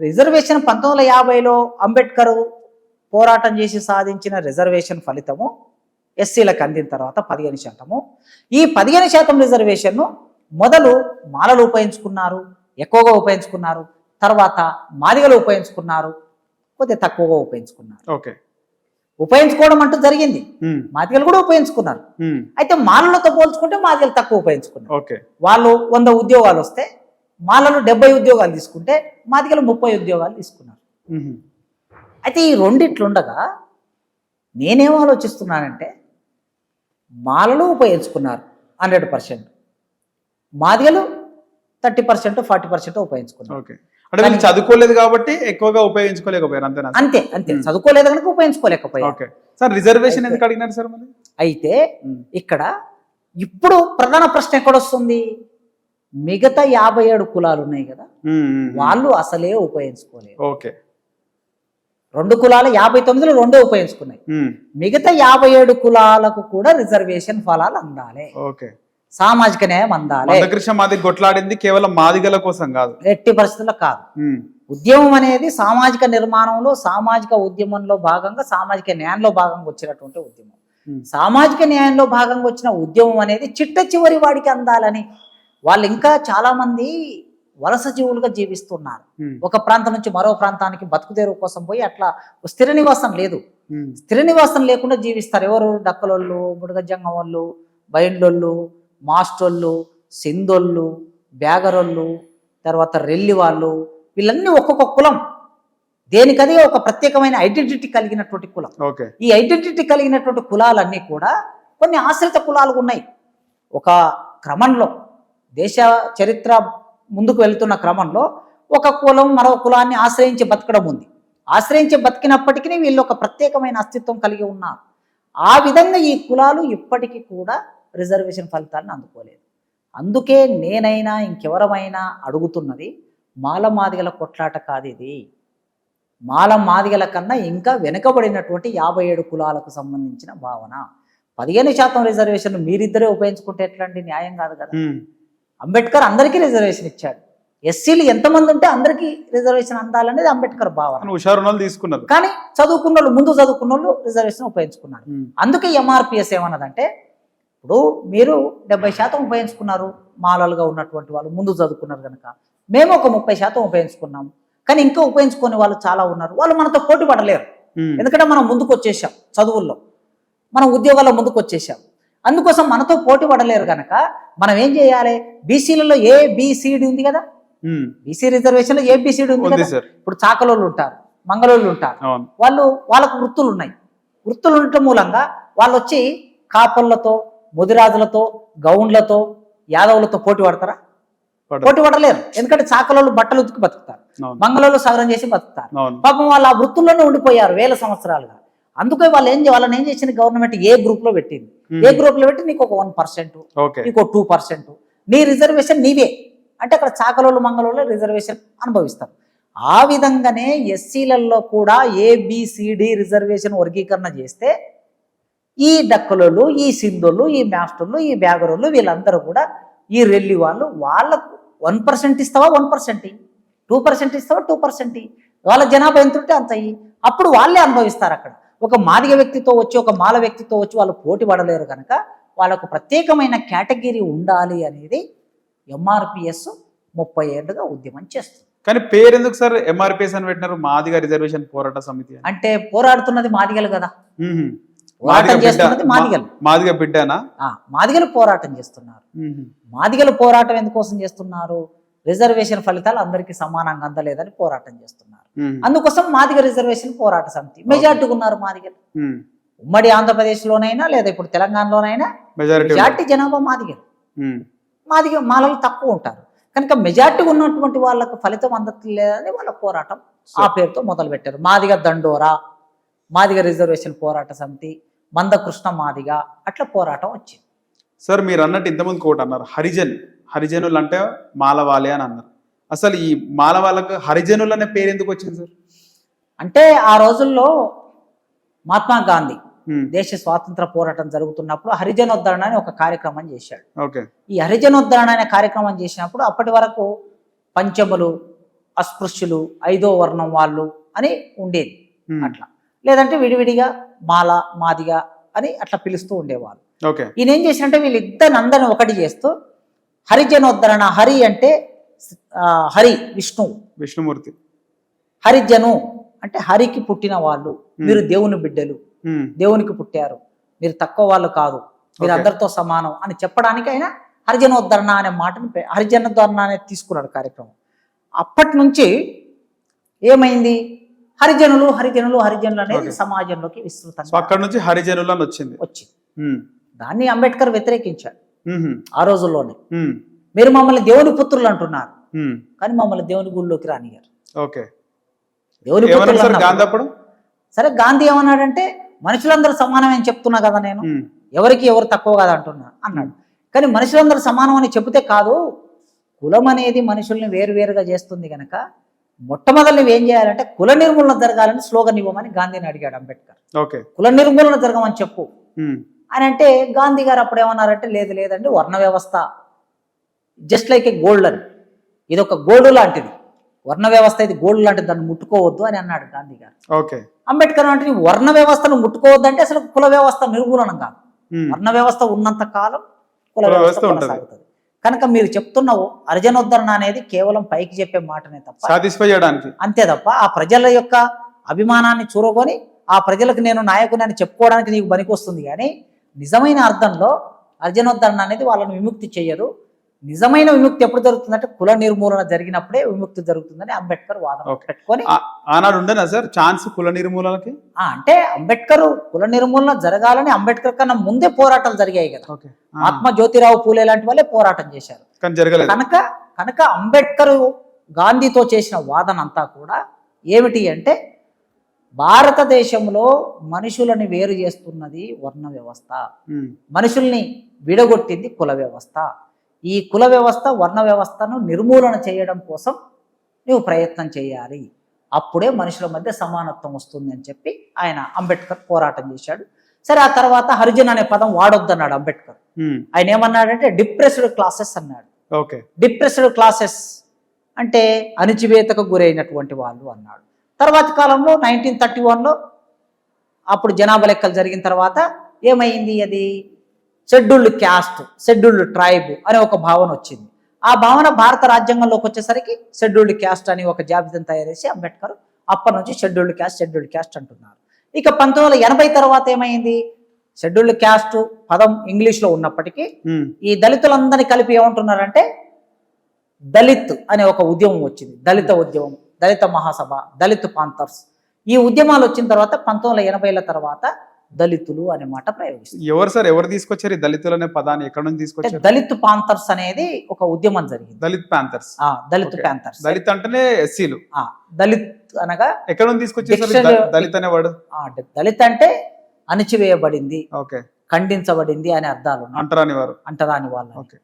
Reservation 1950లో Ambedkar పోరాటం చేసి సాధించిన రిజర్వేషన్ ఫలితము ఎస్సీలకు అందిన తర్వాత 15%. ఈ 15% రిజర్వేషన్ను మొదలు మాలలు ఉపయోగించుకున్నారు, ఎక్కువగా ఉపయోగించుకున్నారు. తర్వాత మాదిగలు ఉపయోగించుకున్నారు, కొద్దిగా తక్కువగా ఉపయోగించుకున్నారు. ఓకే, ఉపయోగించుకోవడం అంటూ జరిగింది. మాదిగలు కూడా ఉపయోగించుకున్నారు. అయితే మాలలతో పోల్చుకుంటే మాదిగలు తక్కువ ఉపయోగించుకున్నారు. ఓకే, వాళ్ళు 100 ఉద్యోగాలు వస్తే మాలలు 70 ఉద్యోగాలు తీసుకుంటే మాదిగలు 30 ఉద్యోగాలు తీసుకున్నారు. అయితే ఈ రెండిట్లుండగా నేనేం ఆలోచిస్తున్నానంటే, మాలలు ఉపయోగించుకున్నారు 100%, మాదిగలు 30% 40% ఉపయోగించుకున్నారు. ఓకే, అంటే వీళ్ళు చదువుకోలేదు కాబట్టి ఎక్కువగా ఉపయోగించుకోలేకపోయారు అంతేనా? అంతే అంతే, చదువుకోలేదు కనుక ఉపయోగించుకోలేకపోయారు. ఓకే సార్, రిజర్వేషన్ ఎందుకు అడిగినారు సార్ మరి? అయితే ఇక్కడ ఇప్పుడు ప్రధాన ప్రశ్న ఎక్కడొస్తుంది, మిగతా 57 కులాలు ఉన్నాయి కదా, వాళ్ళు అసలే ఉపయోగించుకోలేదు. ఓకే, 2 కులాలు 59లో 2 ఉపయోగించుకున్నాయి. మిగతా 57 కులాలకు కూడా రిజర్వేషన్ ఫలాలు అందాలి. ఓకే, సామాజిక న్యాయం అందాలి. మందకృష్ణ మాది కొట్లాడింది కేవలం మాదిగల కోసం కాదు, ఎట్టి పరిస్థితుల్లో కాదు. ఉద్యమం అనేది సామాజిక నిర్మాణంలో, సామాజిక ఉద్యమంలో భాగంగా, సామాజిక న్యాయంలో భాగంగా వచ్చినటువంటి ఉద్యమం. సామాజిక న్యాయంలో భాగంగా వచ్చిన ఉద్యమం అనేది చిట్ట చివరి వాడికి అందాలని వాళ్ళు ఇంకా చాలా మంది వలస జీవులుగా జీవిస్తున్నారు. ఒక ప్రాంతం నుంచి మరో ప్రాంతానికి బతుకుదేరు కోసం పోయి అట్లా స్థిర నివాసం లేదు. స్థిర నివాసం లేకుండా జీవిస్తారు. ఎవరు? డక్కలోళ్ళు, బుడగజంగం వాళ్ళు, బైండ్లోళ్ళు, మాస్టోళ్ళు, సింధోళ్ళు, బ్యాగరోళ్ళు, తర్వాత రెల్లి వాళ్ళు, వీళ్ళన్నీ ఒక్కొక్క కులం, దేనికదే ఒక ప్రత్యేకమైన ఐడెంటిటీ కలిగినటువంటి కులం. ఈ ఐడెంటిటీ కలిగినటువంటి కులాలన్నీ కూడా కొన్ని ఆశ్రిత కులాలు ఉన్నాయి. ఒక క్రమంలో దేశ చరిత్ర ముందుకు వెళ్తున్న క్రమంలో ఒక కులం మరో కులాన్ని ఆశ్రయించి బతకడం ఉంది. ఆశ్రయించి బతికినప్పటికీ వీళ్ళు ఒక ప్రత్యేకమైన అస్తిత్వం కలిగి ఉన్నారు. ఆ విధంగా ఈ కులాలు ఇప్పటికీ కూడా రిజర్వేషన్ ఫలితాలను అందుకోలేదు. అందుకే నేనైనా ఇంకెవరమైనా అడుగుతున్నది, మాల మాదిగల కొట్లాట కాదు ఇది. మాల మాదిగల కన్నా ఇంకా వెనుకబడినటువంటి 57 కులాలకు సంబంధించిన భావన. 15% రిజర్వేషన్ మీరిద్దరే ఉపయోగించుకుంటే ఎట్లాంటి న్యాయం కాదు కదా. అంబేద్కర్ అందరికీ రిజర్వేషన్ ఇచ్చాడు. ఎస్సీలు ఎంతమంది ఉంటే అందరికీ రిజర్వేషన్ అందాలనేది అంబేద్కర్ భావన. తీసుకున్నారు, కానీ చదువుకున్న వాళ్ళు, ముందు చదువుకున్న వాళ్ళు రిజర్వేషన్ ఉపయోగించుకున్నారు. అందుకే ఎంఆర్పిఎస్ ఏమన్నదంటే, ఇప్పుడు మీరు 70% ఉపయోగించుకున్నారు, మాలలుగా ఉన్నటువంటి వాళ్ళు ముందు చదువుకున్నారు కనుక, మేము ఒక 30% ఉపయోగించుకున్నాము, కానీ ఇంకా ఉపయోగించుకునే వాళ్ళు చాలా ఉన్నారు. వాళ్ళు మనతో పోటీ పడలేరు. ఎందుకంటే మనం ముందుకు వచ్చేసాం, చదువుల్లో మనం ఉద్యోగాల్లో ముందుకు వచ్చేసాం. అందుకోసం మనతో పోటీ పడలేరు కనుక మనం ఏం చేయాలి? బీసీలలో ఏబిసిడి ఉంది కదా, బీసీ రిజర్వేషన్ లో ఏబిసిడి ఉంది కదా. ఇప్పుడు చాకలోళ్ళు ఉంటారు, మంగళోళ్ళు ఉంటారు, వాళ్ళకు వృత్తులు ఉన్నాయి. వృత్తులు ఉండటం మూలంగా వాళ్ళు వచ్చి కాపళ్ళతో, ముదిరాజులతో, గౌండ్లతో, యాదవులతో పోటీ పడతారా? పోటీ పడలేరు. ఎందుకంటే చాకలోళ్ళు బట్టలు ఉతికి బతుకుతారు, మంగళోళ్ళు సగరం చేసి బతుకుతారు. పాపం వాళ్ళు ఆ వృత్తుల్లోనే ఉండిపోయారు వేల సంవత్సరాలుగా. అందుకే వాళ్ళని ఏం చేసింది గవర్నమెంట్? ఏ గ్రూప్ లో పెట్టింది. ఏ గ్రూప్ లో పెట్టి నీకు ఒక 1%, నీకు 2%, నీ రిజర్వేషన్ నీవే అంటే అక్కడ చాకలోళ్ళు మంగళోళ్ళు రిజర్వేషన్ అనుభవిస్తారు. ఆ విధంగానే ఎస్సీలలో కూడా ఏబిసిడి రిజర్వేషన్ వర్గీకరణ చేస్తే ఈ డక్కలోళ్ళు, ఈ సింధోళ్ళు, ఈ మాస్టర్లు, ఈ బ్యాగరోళ్ళు, వీళ్ళందరూ కూడా, ఈ రెల్లి వాళ్ళు, వాళ్ళకు 1% ఇస్తావా 1%, 2% ఇస్తావా 2%, వాళ్ళ జనాభా ఎంత ఉంటే అంత అయ్యి అప్పుడు వాళ్ళే అనుభవిస్తారు. అక్కడ ఒక మాదిగ వ్యక్తితో వచ్చి, ఒక మాల వ్యక్తితో వచ్చి వాళ్ళు పోటీ పడలేరు కనుక వాళ్ళకు ప్రత్యేకమైన కేటగిరీ ఉండాలి అనేది ఎంఆర్పిఎస్ 30 ఏళ్ళుగా ఉద్యమం చేస్తుంది. కానీ పేరు ఎందుకు సార్ ఎంఆర్పిఎస్ అని పెట్టినారు? మాదిగ రిజర్వేషన్ పోరాట సమితి అంటే పోరాడుతున్నది మాదిగలు కదా, పోరాటం చేస్తున్నది మాదిగలు. మాదిగ బిడ్డనా? మాదిగలు పోరాటం చేస్తున్నారు. మాదిగలు పోరాటం ఎందుకోసం చేస్తున్నారు? రిజర్వేషన్ ఫలితాలు అందరికీ సమానంగా అందలేదని పోరాటం చేస్తున్నారు. అందుకోసం మాదిగ రిజర్వేషన్ పోరాట సమితి మెజార్టీ ఉన్నారు మాదిగలు. ఉమ్మడి ఆంధ్రప్రదేశ్ లోనైనా లేదా ఇప్పుడు తెలంగాణలోనైనా మెజార్టీ జనాభా మాదిగలు. మాలలు తక్కువ ఉంటారు కనుక మెజార్టీ ఉన్నటువంటి వాళ్ళకు ఫలితం అందట్లేదని వాళ్ళ పోరాటం ఆ పేరుతో మొదలు పెట్టారు. మాదిగ దండోరా, మాదిగ రిజర్వేషన్ పోరాట సమితి, మందకృష్ణ మాదిగ, అట్లా పోరాటం వచ్చింది. సార్ మీరు అన్నట్టు ఇంతమంది కోట అన్నారు, హరిజనులు అంటే మాలవాలే అని అన్నారు. అసలు ఈ మాలవాళ్ళకు హరిజనులు అనే పేరు ఎందుకు వచ్చింది సార్? అంటే ఆ రోజుల్లో మహాత్మా గాంధీ దేశ స్వాతంత్ర పోరాటం జరుగుతున్నప్పుడు హరిజనోద్ధరణ అని ఒక కార్యక్రమం చేశాడు. ఈ హరిజనోద్ధరణ అనే కార్యక్రమం చేసినప్పుడు అప్పటి వరకు పంచములు, అస్పృశ్యులు, 5వ వర్ణం వాళ్ళు అని ఉండేది ఉమ్, అట్లా. లేదంటే విడివిడిగా మాల, మాదిగ అని అట్లా పిలుస్తూ ఉండేవాళ్ళు. ఓకే. ఈయన ఏం చేసినంటే వీళ్ళిద్దరిని అందరిని ఒకటి చేస్తూ హరిజనోద్ధరణ, హరి అంటే హరి విష్ణువు, విష్ణుమూర్తి. హరిజను అంటే హరికి పుట్టిన వాళ్ళు, మీరు దేవుని బిడ్డలు, ఉమ్, దేవునికి పుట్టారు, మీరు తక్కువ వాళ్ళు కాదు, మీరు Okay. అందరితో సమానం అని చెప్పడానికి ఆయన హరిజనోద్ధరణ అనే మాటను హరిజనోద్ధరణ అనేది తీసుకున్నాడు కార్యక్రమం. అప్పటి నుంచి ఏమైంది, హరిజనులు హరిజనులు హరిజనులు అనేది Okay. సమాజంలోకి సో విస్తృతంగా అక్కడ నుంచి హరిజనులు అని వచ్చింది. వచ్చింది. ఉమ్, దాన్ని అంబేద్కర్ వ్యతిరేకించాడు ఉమ్, ఆ రోజుల్లోనే. ఉమ్, మీరు మమ్మల్ని దేవుని పుత్రులు అంటున్నారు, ఉమ్, కానీ మమ్మల్ని దేవుని గుళ్ళోకి రానియారు. ఓకే. దేవుని ఏమన్నారు పుత్రులు సార్ అన్నప్పుడు- గాంధీ అప్పుడు? సరే, గాంధీ ఏమన్నాడంటే మనుషులందరూ సమానమే అని చెప్తున్నా కదా నేను, ఉమ్, ఎవరికి ఎవరు తక్కువ కదా అంటున్నా అన్నాడు. కానీ మనుషులందరూ సమానం అని చెబితే కాదు, కులం అనేది మనుషుల్ని వేరువేరుగా చేస్తుంది కనుక మొట్టమొదటి నువ్వేం చేయాలంటే కుల నిర్మూలన జరగాలని స్లోగన్ ఇవ్వమని గాంధీని అడిగాడు అంబేద్కర్. ఓకే. కుల నిర్మూలన జరగమని చెప్పు ఉమ్, అని అంటే గాంధీ గారు అప్పుడు ఏమన్నారంటే లేదు లేదండి, వర్ణ వ్యవస్థ జస్ట్ లైక్ ఏ గోల్డ్ అని, ఇది ఒక గోల్డ్ లాంటిది, వర్ణ వ్యవస్థ ఇది గోల్డ్ లాంటిది, దాన్ని ముట్టుకోవద్దు అని అన్నాడు గాంధీ గారు. ఓకే. అంబేద్కర్ అంటే నీ వర్ణ వ్యవస్థను ముట్టుకోవద్దు అంటే అసలు కుల వ్యవస్థ నిర్మూలనం కాదు, ఉమ్, వర్ణ వ్యవస్థ ఉన్నంత కాలం కుల కుల వ్యవస్థ వ్యవస్థ ఉంటది. కొనసాగుతుంది. కనుక మీరు చెప్తున్నావు హరిజనోద్ధరణ అనేది కేవలం పైకి చెప్పే మాటనే తప్ప, సాటిస్ఫై చేయడానికి. అంతే తప్ప ఆ ప్రజల యొక్క అభిమానాన్ని చూరగొని ఆ ప్రజలకు నేను నాయకుని అని చెప్పుకోవడానికి నీకు పనికొస్తుంది. కానీ నిజమైన అర్థంలో హరిజనోద్ధరణ అనేది వాళ్ళని విముక్తి చేయదు. నిజమైన విముక్తి ఎప్పుడు జరుగుతుందంటే కుల నిర్మూలన జరిగినప్పుడే విముక్తి జరుగుతుందని అంబేద్కర్ వాదన Okay. పెట్టుకొని ఆనాడు ఉండేనా సార్ ఛాన్స్ కుల నిర్మూలనకి? అంటే అంబేద్కర్ కుల నిర్మూలన జరగాలని అంబేద్కర్ కన్నా ముందే పోరాటాలు జరిగాయి కదా. ఓకే. మహాత్మా జ్యోతిరావు పూలే లాంటి వాళ్ళే పోరాటం చేశారు. కానీ జరగలేదు. కనుక అంబేద్కర్ గాంధీతో చేసిన వాదన అంతా కూడా ఏమిటి అంటే భారతదేశంలో మనుషులని వేరు చేస్తున్నది వర్ణ వ్యవస్థ, ఉమ్, మనుషుల్ని విడగొట్టింది కుల వ్యవస్థ. ఈ కుల వ్యవస్థ వర్ణ వ్యవస్థను నిర్మూలన చేయడం కోసం నువ్వు ప్రయత్నం చేయాలి, అప్పుడే మనుషుల మధ్య సమానత్వం వస్తుంది అని చెప్పి ఆయన అంబేద్కర్ పోరాటం చేశాడు. సరే, ఆ తర్వాత హరిజన్ అనే పదం వాడొద్దన్నాడు అంబేద్కర్. ఉమ్, ఆయన ఏమన్నాడంటే డిప్రెస్డ్ క్లాసెస్ అన్నాడు. ఓకే. డిప్రెస్డ్ క్లాసెస్ అంటే అణిచివేతకు గురైనటువంటి వాళ్ళు అన్నాడు. తర్వాతి కాలంలో 1931లో అప్పుడు జనాభా లెక్కలు జరిగిన తర్వాత ఏమైంది, అది షెడ్యూల్డ్ క్యాస్ట్, షెడ్యూల్డ్ ట్రైబ్ అనే ఒక భావన వచ్చింది. ఆ భావన భారత రాజ్యాంగంలోకి వచ్చేసరికి షెడ్యూల్డ్ క్యాస్ట్ అని ఒక జాబితాను తయారు చేసి అంబేద్కర్ అప్పటి నుంచి షెడ్యూల్డ్ క్యాస్ట్ అంటున్నారు. ఇక 1980 తర్వాత ఏమైంది, షెడ్యూల్డ్ క్యాస్ట్ పదం ఇంగ్లీష్లో ఉన్నప్పటికీ ఉమ్, ఈ దళితులందరినీ కలిపి ఏమంటున్నారంటే దళిత్ అనే ఒక ఉద్యమం వచ్చింది. దళిత ఉద్యమం, దళిత మహాసభ, దళిత్ పాంథర్స్, ఈ ఉద్యమాలు వచ్చిన తర్వాత 1980ల తర్వాత దళితులు అనే మాట ప్రయోగిస్తారు. ఎవరు సార్ ఎవరు తీసుకొచ్చారు ఈ దళితులు అనే పదాన్ని? ఎక్కడ నుంచి అంటే తీసుకొచ్చారు? దళిత్ పాంథర్స్ అనేది ఒక ఉద్యమం జరిగింది. Dalit Panthers. Dalit Okay. Panthers. Dalit అంటేనే ఎస్సీలు. దళిత్ అనగా ఎక్కడ నుంచి తీసుకొచ్చారు సార్ Dictionary- దళిత్ అనే వర్డ్? దళిత్ అంటే అణిచివేయబడింది, ఓకే. ఖండించబడింది అనే అర్థాలు ఉన్నాయి. అంటరాని వారు. అంటరాని వాళ్ళు. ఓకే.